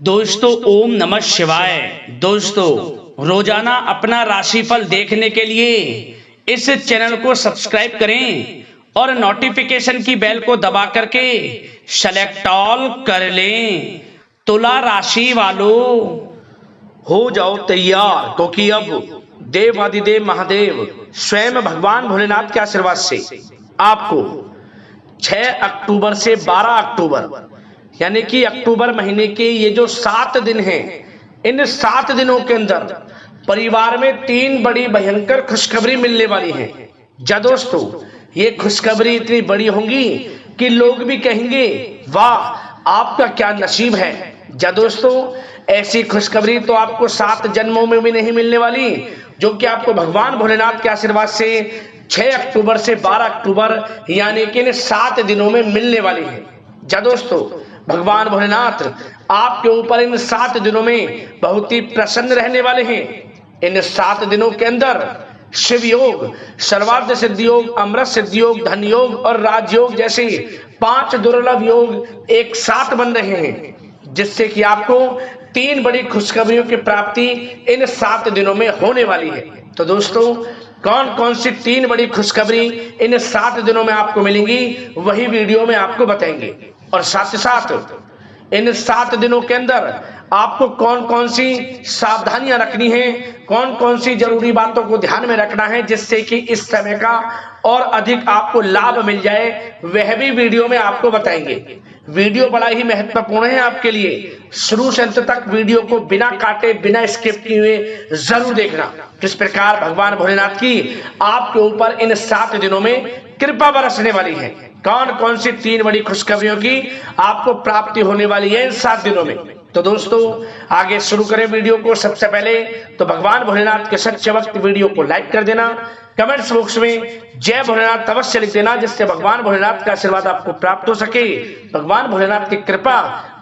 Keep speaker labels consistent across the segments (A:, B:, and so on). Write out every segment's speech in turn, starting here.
A: दोस्तों ओम नमः शिवाय। दोस्तों रोजाना अपना राशिफल देखने के लिए इस चैनल को सब्सक्राइब करें और नोटिफिकेशन की बेल को दबा करके सेलेक्ट ऑल कर लें। तुला राशि वालों हो जाओ तैयार, क्योंकि अब देवाधिदेव महादेव स्वयं भगवान भोलेनाथ के आशीर्वाद से आपको 6 अक्टूबर से 12 अक्टूबर यानी कि अक्टूबर महीने के ये जो 7 दिन हैं, इन 7 दिनों के अंदर परिवार में 3 बड़ी भयंकर खुशखबरी मिलने वाली है। जा दोस्तों, ये खुशखबरी इतनी बड़ी होंगी कि लोग भी कहेंगे वाह आपका क्या नसीब है। जा दोस्तों, ऐसी खुशखबरी तो आपको 7 जन्मों में भी नहीं मिलने वाली, जो कि आपको भगवान भोलेनाथ के आशीर्वाद से 6 अक्टूबर से 12 अक्टूबर यानी कि इन 7 दिनों में मिलने वाली है। जा दोस्तों, भगवान भोलेनाथ आपके ऊपर इन 7 दिनों में बहुत ही प्रसन्न रहने वाले हैं। इन 7 दिनों के अंदर शिव योग, सर्वार्थ सिद्धि योग, अमृत सिद्धि योग, धन योग और राजयोग जैसे 5 दुर्लभ योग एक साथ बन रहे हैं, जिससे कि आपको 3 बड़ी खुशखबरियों की प्राप्ति इन 7 दिनों में होने वाली है। तो दोस्तों, कौन कौन सी 3 बड़ी खुशखबरी इन 7 दिनों में आपको मिलेंगी, वही वीडियो में आपको बताएंगे। और साथ ही साथ इन 7 दिनों के अंदर आपको कौन कौन सी सावधानियां रखनी है, कौन कौन सी जरूरी बातों को ध्यान में रखना है, जिससे कि इस समय का और अधिक आपको लाभ मिल जाए, वह भी वीडियो में आपको बताएंगे। वीडियो बड़ा ही महत्वपूर्ण है आपके लिए। शुरू से अंत तक वीडियो को बिना काटे, बिना स्किप किए हुए जरूर देखना। किस प्रकार भगवान भोलेनाथ की आपके ऊपर इन 7 दिनों में कृपा बरसने वाली है, कौन कौन सी 3 बड़ी खुशखबरियों की आपको प्राप्ति होने वाली है इन 7 दिनों में। तो दोस्तों, आगे शुरू करें वीडियो को। सबसे पहले तो भगवान भोलेनाथ के सच्चे वक्त वीडियो को लाइक कर देना, कमेंट्स बॉक्स में जय भोलेनाथ अवश्य लिख देना, जिससे भगवान भोलेनाथ का आशीर्वाद आपको प्राप्त हो सके, भगवान भोलेनाथ की कृपा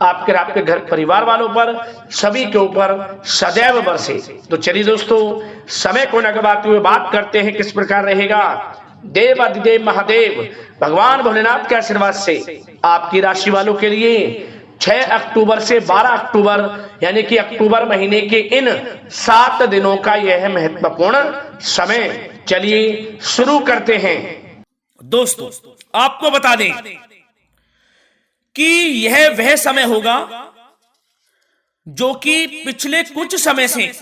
A: आपके घर परिवार वालों पर सभी के ऊपर सदैव बरसे। तो चलिए दोस्तों, समय को न गवाते हुए बात करते हैं किस प्रकार रहेगा देवाधिदेव महादेव भगवान भोलेनाथ के आशीर्वाद से आपकी राशि वालों के लिए 6 अक्टूबर से 12 अक्टूबर यानी कि अक्टूबर महीने के इन 7 दिनों का यह महत्वपूर्ण समय। चलिए शुरू करते हैं।
B: दोस्तों, आपको बता दें कि यह वह समय होगा जो कि पिछले कुछ समय से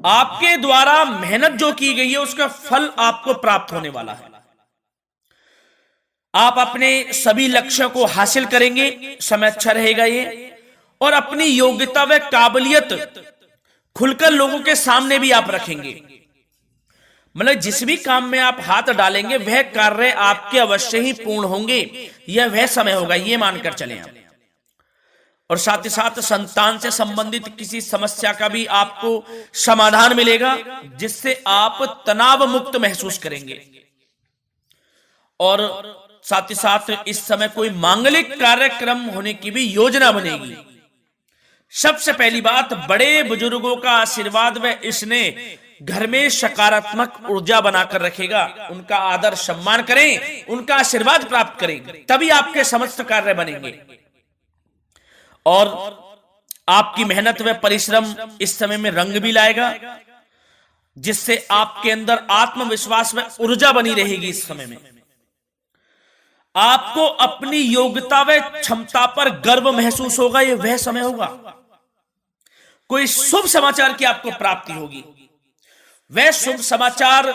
B: आपके द्वारा मेहनत जो की गई है उसका फल आपको प्राप्त होने वाला है। आप अपने सभी लक्ष्यों को हासिल करेंगे, समय अच्छा रहेगा ये, और अपनी योग्यता व काबिलियत खुलकर लोगों के सामने भी आप रखेंगे। मतलब जिस भी काम में आप हाथ डालेंगे वह कार्य आपके अवश्य ही पूर्ण होंगे। यह वह समय होगा, ये मानकर चलें आप। और साथ ही साथ संतान से संबंधित किसी समस्या का भी आपको समाधान मिलेगा, जिससे आप तनाव मुक्त महसूस करेंगे। और साथ ही साथ इस समय कोई मांगलिक कार्यक्रम होने की भी योजना बनेगी। सबसे पहली बात, बड़े बुजुर्गों का आशीर्वाद व इसने घर में सकारात्मक ऊर्जा बनाकर रखेगा। उनका आदर सम्मान करें, उनका आशीर्वाद प्राप्त करें, तभी आपके समस्त कार्य बनेंगे। और आपकी मेहनत व परिश्रम इस समय में रंग भी लाएगा, जिससे आपके अंदर आत्मविश्वास व ऊर्जा बनी रहेगी। इस समय में आपको अपनी योग्यता व क्षमता पर गर्व महसूस होगा। यह वह समय होगा, कोई शुभ समाचार की आपको प्राप्ति होगी। वह शुभ समाचार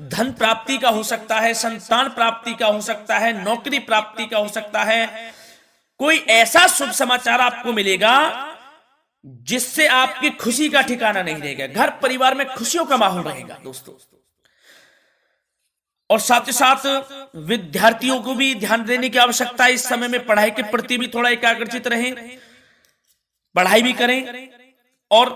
B: धन प्राप्ति का हो सकता है, संतान प्राप्ति का हो सकता है, नौकरी प्राप्ति का हो सकता है। कोई ऐसा शुभ समाचार आपको मिलेगा जिससे आपकी खुशी का ठिकाना नहीं रहेगा। घर परिवार में खुशियों का माहौल रहेगा दोस्तों। और साथ ही साथ विद्यार्थियों को भी ध्यान देने की आवश्यकता है। इस समय में पढ़ाई के प्रति भी थोड़ा एकाग्रचित रहें, पढ़ाई भी करें। और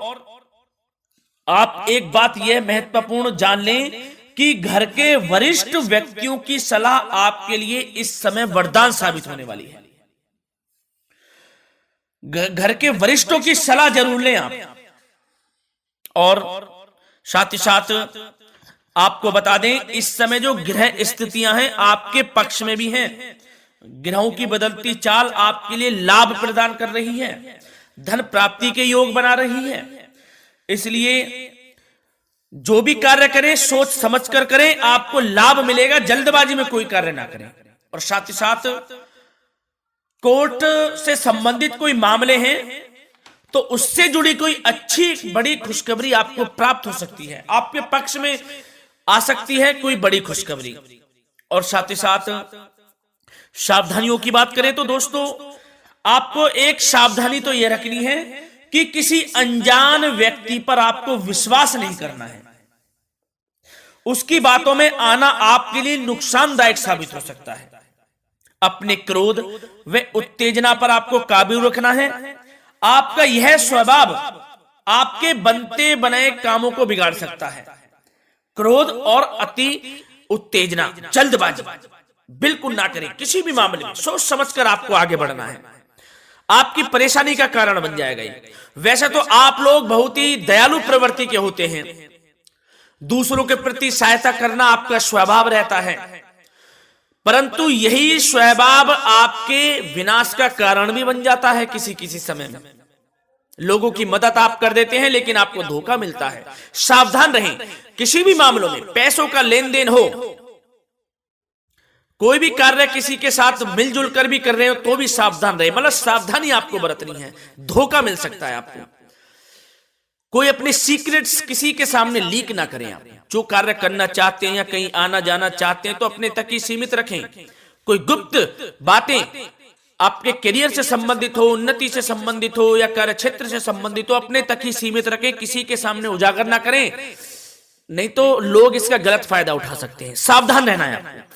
B: आप एक बात यह महत्वपूर्ण जान लें कि घर के वरिष्ठ व्यक्तियों की सलाह आपके लिए इस समय वरदान साबित होने वाली है। घर के वरिष्ठों की सलाह जरूर लें आप। और साथ ही साथ आपको बता दें, इस समय जो ग्रह स्थितियां हैं आपके पक्ष में भी हैं। ग्रहों की बदलती चाल आपके लिए लाभ प्रदान कर रही है। धन प्राप्ति के योग बना रही है। इसलिए जो भी कार्य करें सोच समझ कर करें, आपको लाभ मिलेगा। जल्दबाजी में कोई कार्य ना करें। और साथ ही साथ कोर्ट से संबंधित कोई मामले हैं तो उससे जुड़ी कोई अच्छी बड़ी खुशखबरी आपको प्राप्त हो सकती है, आपके पक्ष में आ सकती है कोई बड़ी खुशखबरी। और साथ ही साथ सावधानियों की बात करें तो दोस्तों, आपको एक सावधानी तो यह रखनी है कि किसी अनजान व्यक्ति पर आपको विश्वास नहीं करना है। उसकी बातों में आना आपके लिए नुकसानदायक साबित हो सकता है। अपने क्रोध व उत्तेजना पर आपको काबू रखना है। आपका यह स्वभाव आपके बनते बनाए कामों को बिगाड़ सकता है। क्रोध और अति उत्तेजना, जल्दबाजी बिल्कुल ना करें। किसी भी मामले में सोच समझकर आपको आगे बढ़ना है। आपकी परेशानी का कारण बन जाएगा ये। वैसे तो आप लोग बहुत ही दयालु प्रवृत्ति के होते हैं, दूसरों के प्रति सहायता करना आपका स्वभाव रहता है, परंतु यही स्वभाव आपके विनाश का कारण भी बन जाता है। किसी किसी समय में लोगों की मदद आप कर देते हैं लेकिन आपको धोखा मिलता है। सावधान रहें। किसी भी मामलों में पैसों का लेन देन हो, कोई भी कार्य किसी के साथ मिलजुल कर भी कर रहे हो तो भी सावधान रहे। मतलब सावधानी आपको बरतनी है, धोखा मिल सकता है आपको। कोई अपने सीक्रेट्स किसी के सामने लीक ना करें। आप जो कार्य करना चाहते हैं या कहीं आना जाना चाहते हैं तो अपने तक ही सीमित रखें। कोई गुप्त बातें आपके करियर से संबंधित हो, उन्नति से संबंधित हो या कार्य क्षेत्र से संबंधित हो, अपने तक ही सीमित रखें, किसी के सामने उजागर ना करें, नहीं तो लोग इसका गलत फायदा उठा सकते हैं। सावधान रहना है आपको।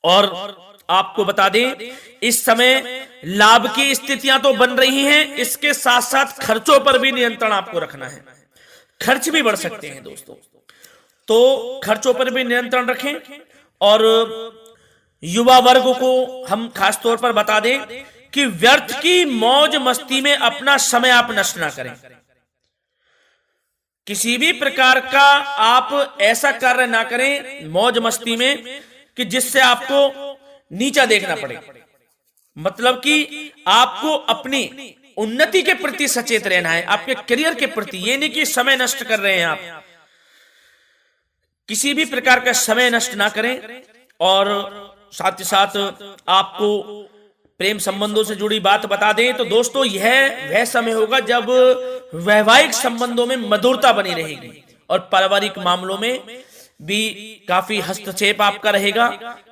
B: और आपको बता दें, इस समय लाभ की स्थितियां तो बन रही हैं, इसके साथ साथ खर्चों पर भी नियंत्रण आपको रखना है। खर्च भी बढ़ सकते हैं दोस्तों, तो खर्चों पर भी नियंत्रण रखें। और युवा वर्ग को हम खास तौर पर बता दें कि व्यर्थ की मौज मस्ती में अपना समय आप नष्ट ना करें। किसी भी प्रकार का आप ऐसा कार्य ना करें मौज मस्ती में कि जिससे आपको नीचा देखना पड़े। मतलब कि आपको अपनी उन्नति के प्रति सचेत रहना है, आपके करियर के प्रति। ये नहीं कि समय नष्ट कर रहे हैं आप, किसी भी प्रकार का समय नष्ट ना करें। और साथ ही साथ आपको प्रेम संबंधों से जुड़ी बात बता दें तो दोस्तों, यह वह समय होगा जब वैवाहिक संबंधों में मधुरता बनी रहेगी और पारिवारिक मामलों में भी काफी हस्तक्षेप आपका रहेगा।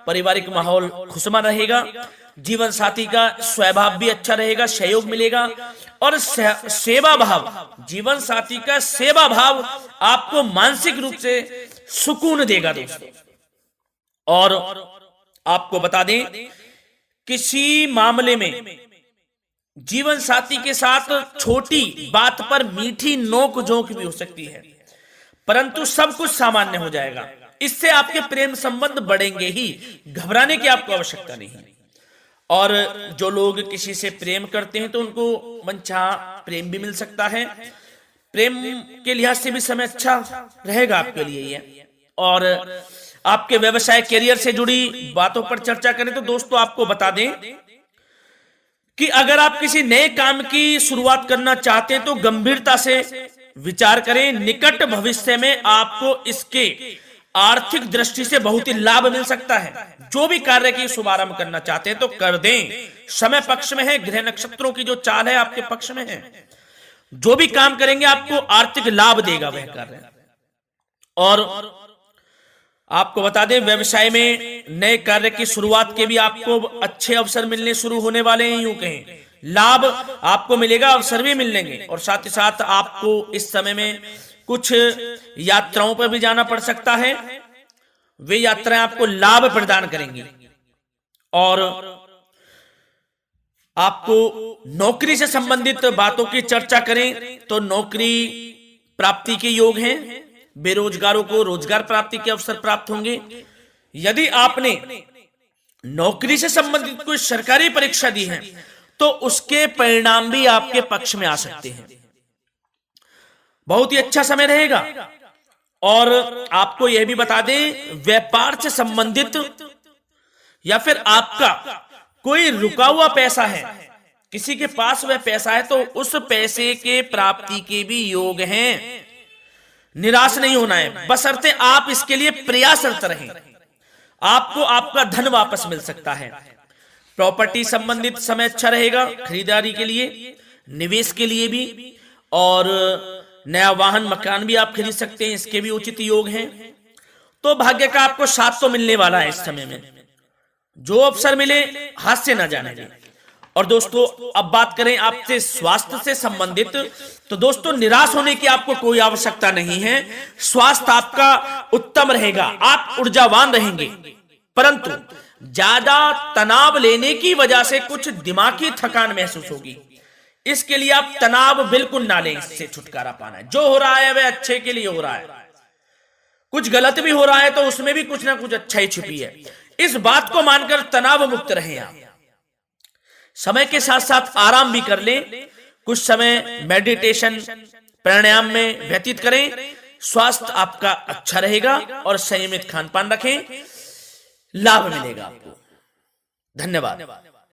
B: पारिवारिक माहौल खुशनुमा रहेगा। जीवन साथी का स्वभाव भी अच्छा रहेगा, सहयोग मिलेगा। और सेवा भाव, जीवन साथी का सेवा भाव आपको मानसिक रूप से सुकून देगा दोस्तों। और आपको बता दें, किसी मामले में जीवन साथी के साथ छोटी बात पर मीठी नोक झोंक भी हो सकती है, परंतु सब कुछ सामान्य हो जाएगा। इससे आपके प्रेम संबंध बढ़ेंगे ही, घबराने की आपको आवश्यकता नहीं। और जो लोग किसी से प्रेम करते हैं तो उनको मनचाहा प्रेम भी मिल सकता है। प्रेम के लिहाज से भी समय अच्छा रहेगा आपके लिए ये। और आपके व्यवसाय करियर से जुड़ी बातों पर चर्चा करें तो दोस्तों, आपको बता दें कि अगर आप किसी नए काम की शुरुआत करना चाहते हैं तो गंभीरता से विचार करें। निकट भविष्य में आपको इसके आर्थिक दृष्टि से बहुत ही लाभ मिल सकता है। जो भी कार्य की शुभारंभ करना चाहते हैं तो कर दें, समय पक्ष में है। ग्रह नक्षत्रों की जो चाल है आपके पक्ष में है। जो भी काम करेंगे आपको आर्थिक लाभ देगा वह कार्य। और आपको बता दें, व्यवसाय में नए कार्य की शुरुआत के भी आपको अच्छे अवसर मिलने शुरू होने वाले हैं। यूं कहें, लाभ आपको मिलेगा, अवसर भी मिलेंगे। और साथ ही साथ आपको इस समय में कुछ यात्राओं पर भी जाना पड़ सकता है। वे यात्राएं आपको लाभ प्रदान करेंगी। और आपको नौकरी से संबंधित बातों की चर्चा करें तो नौकरी प्राप्ति के योग हैं। बेरोजगारों को रोजगार प्राप्ति के अवसर प्राप्त होंगे। यदि आपने नौकरी से संबंधित कोई सरकारी परीक्षा दी है तो उसके परिणाम भी आपके पक्ष में आ सकते हैं। बहुत ही अच्छा समय रहेगा। और आपको यह भी बता दें, व्यापार से संबंधित या फिर आपका कोई रुका हुआ पैसा है किसी के पास वह पैसा है तो उस पैसे के प्राप्ति के भी योग हैं। निराश नहीं होना है, बशर्ते आप इसके लिए प्रयासरत रहें। आपको आपका धन वापस मिल सकता है। प्रॉपर्टी संबंधित समय अच्छा रहेगा, खरीदारी के लिए, निवेश के लिए भी, और नया वाहन मकान भी आप खरीद सकते हैं, इसके भी उचित योग हैं। तो भाग्य का आपको साथ तो मिलने वाला है इस समय में। जो अवसर मिले हाथ से ना जाने दें। और दोस्तों अब बात करें आपसे स्वास्थ्य से संबंधित, तो दोस्तों निराश होने की आपको कोई आवश्यकता नहीं है। स्वास्थ्य आपका उत्तम रहेगा, आप ऊर्जावान रहेंगे, परंतु ज्यादा तनाव लेने की वजह से कुछ दिमागी थकान महसूस होगी। इसके लिए आप तनाव बिल्कुल ना लें, इससे छुटकारा पाना है। जो हो रहा है वह अच्छे के लिए हो रहा है, कुछ गलत भी हो रहा है तो उसमें भी कुछ ना कुछ अच्छा ही छिपी है। इस बात को मानकर तनाव मुक्त रहें आप। समय के साथ साथ आराम भी कर लें, कुछ समय मेडिटेशन प्राणायाम में व्यतीत करें। स्वास्थ्य आपका अच्छा रहेगा और संयमित खान पान रखें, लाभ मिलेगा आपको। धन्यवाद।